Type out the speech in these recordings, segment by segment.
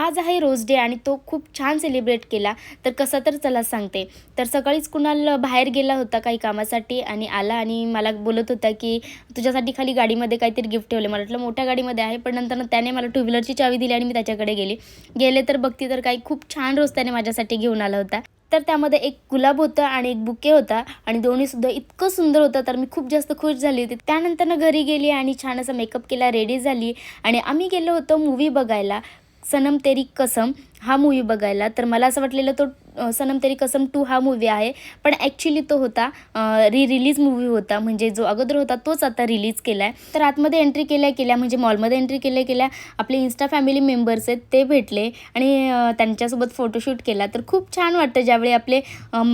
आज आहे rose day आणि तो खूप छान सेलिब्रेट केला. तर कसं तर चला सांगते. तर सकाळीच कुणाल बाहेर गेला होता काही कामासाठी आणि आला आणि मला बोलत होता की तुझ्यासाठी खाली गाडीमध्ये काहीतरी गिफ्ट ठेवले. मला वाटलं मोठ्या गाडीमध्ये आहे, पण नंतर त्याने मला टू व्हीलरची चावी दिली आणि मी त्याच्याकडे गेले तर बघते तर काही खूप छान रोज त्याने माझ्यासाठी घेऊन आला होता. तर त्यामध्ये एक गुलाब होता आणि एक बुके होता आणि दोन्हीसुद्धा इतकं सुंदर होतं. तर मी खूप जास्त खुश झाली होती. त्यानंतर घरी गेली आणि छान असा मेकअप केला, रेडी झाली आणि आम्ही गेलो होतो मूव्ही बघायला, सनम तेरी कसम हा मूव्ही बघायला. तर मला असं वाटलेलं तो सनम तेरी कसम 2 हा मूव्ही आहे, पण ॲक्च्युली तो होता रिलीज मूव्ही होता. म्हणजे जो अगोदर होता तोच आता रिलीज केला आहे. तर आतमध्ये एंट्री केल्या म्हणजे मॉलमध्ये एंट्री केल्या आपले इन्स्टा फॅमिली मेंबर्स आहेत ते भेटले आणि त्यांच्यासोबत फोटोशूट केला. तर खूप छान वाटतं ज्यावेळी आपले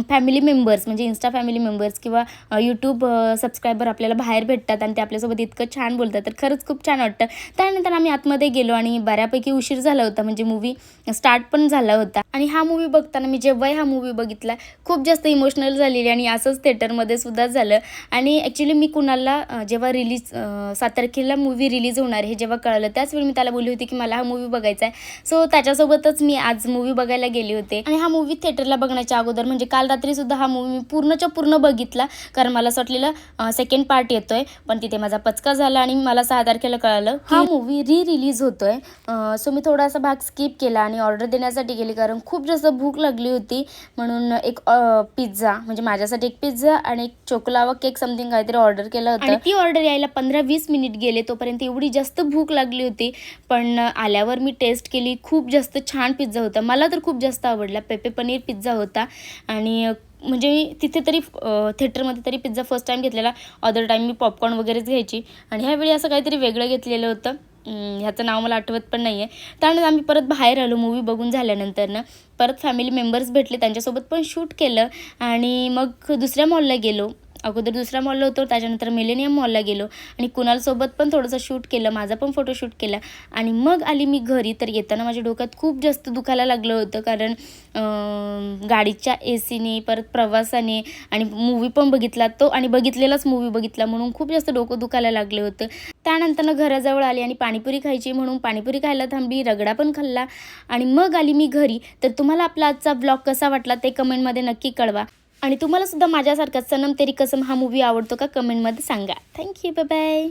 फॅमिली मेंबर्स म्हणजे इन्स्टा फॅमिली मेंबर्स किंवा यूट्यूब सबस्क्रायबर आपल्याला बाहेर भेटतात आणि ते आपल्यासोबत इतकं छान बोलतात. तर खरंच खूप छान वाटतं. त्यानंतर आम्ही आतमध्ये गेलो आणि बऱ्यापैकी उशीर झाला होता, म्हणजे मूव्ही स्टार्ट पण झाला होता. आणि हा मूव्ही बघताना मी जेव्हा हा मूव्ही बघितला खूप जास्त इमोशनल झालेली आणि असंच थिएटरमध्ये सुद्धा झालं. आणि ॲक्च्युली मी कुणाला जेव्हा 7 तारखेला मूव्ही रिलीज होणार हे जेव्हा कळलं त्याचवेळी मी त्याला बोलली होती की मला हा मूव्ही बघायचा आहे. सो त्याच्यासोबतच मी आज मूव्ही बघायला गेले होते. आणि हा मूव्ही थिएटरला बघण्याच्या अगोदर म्हणजे काल रात्रीसुद्धा हा मूव्ही मी पूर्णच्या पूर्ण बघितला, कारण मला असं वाटलेलं सेकंड पार्ट येतोय, पण तिथे माझा पचका झाला आणि मला 6 तारखेला कळालं हा मूव्ही रिलीज होतोय. सो मी थोडासा भाग स्किप केला आणि ऑर्डर देण्यासाठी गेली, कारण खूप जास्त भूक लागली होती. म्हणून एक पिझ्झा म्हणजे माझ्यासाठी एक पिझ्झा आणि एक चोकोलावा केक समथिंग काहीतरी ऑर्डर केलं होतं. आणि ती ऑर्डर यायला 15-20 मिनिट गेले. तोपर्यंत एवढी जास्त भूक लागली होती. पण आल्यावर मी टेस्ट केली, खूप जास्त छान पिझ्झा होता. मला तर खूप जास्त आवडला. पेपे पनीर पिझ्झा होता. आणि म्हणजे मी तिथे तरी थिएटरमध्ये तरी पिझ्झा फर्स्ट टाईम घेतलेला. अदर टाईम मी पॉपकॉर्न वगैरेच घ्यायची आणि ह्यावेळी असं काहीतरी वेगळं घेतलेलं होतं. ह्याचं नाव मला आठवत पण नाही आहे. त्यानंतर आम्ही परत बाहेर आलो मूव्ही बघून झाल्यानंतर परत फॅमिली मेंबर्स भेटले, त्यांच्यासोबत पण शूट केलं आणि मग दुसऱ्या मॉलला गेलो. अगोदर दुसऱ्या मॉलला होतो, त्याच्यानंतर मिलेनियम मॉलला गेलो आणि कुणालसोबत पण थोडंसं शूट केलं, माझा पण फोटोशूट केला आणि मग आली मी घरी. तर येताना माझ्या डोक्यात खूप जास्त दुखायला लागलं होतं, कारण गाडीच्या एसीने परत प्रवासाने आणि मूव्ही पण बघितला तो आणि बघितलेलाच मूव्ही बघितला म्हणून खूप जास्त डोकं दुखायला लागलं होतं. त्यानंतर घराजवळ आली आणि पाणीपुरी खायची म्हणून पाणीपुरी खायला थांबली, रगडा पण खाल्ला आणि मग आली मी घरी. तर तुम्हाला आपला आजचा ब्लॉग कसा वाटला ते कमेंटमध्ये नक्की कळवा आणि तुम्हाला सुद्धा माझ्यासारखा सनम तेरी कसम हा मूव्ही आवडतो का कमेंटमध्ये सांगा. Thank you, bye bye.